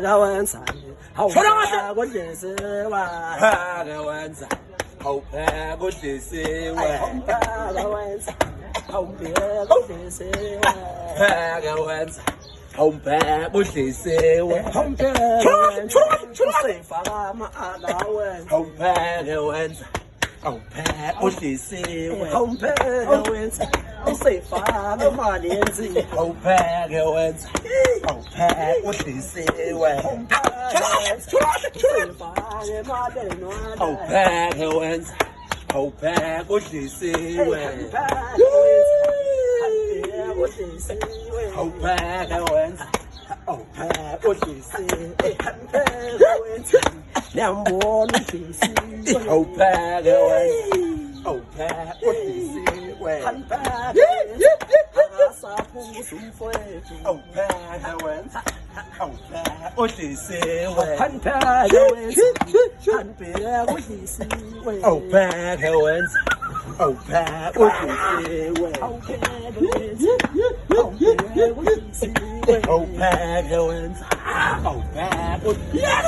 Kawenza awupheka kodlisiwe Kawenza awupheka kodlisiwe kawenza awupheka kodlisiwe Kawenza awupheka kodlisiwe usifaka ama-allowance awupheka wenza awupheka kodlisiwe awupheka wenza usifaka imali yenzile awupheka wenza awupheka kodlisiwe usifaka imali enwada awupheka wenza awupheka kodlisiwe awupheka wenza awupheka kodlisiwe Nyambona udlisiwe awupheka wenza awupheka kodlisiwe akasaphuza umfowethu awupheka wenza awupheka kodlisiwe Pheka wenza pheka udlisiwe awupheka wenza awupheka kodlisiwe awupheka wenza awupheka udlisiwe awupheka wenza awupheka kodlisiwe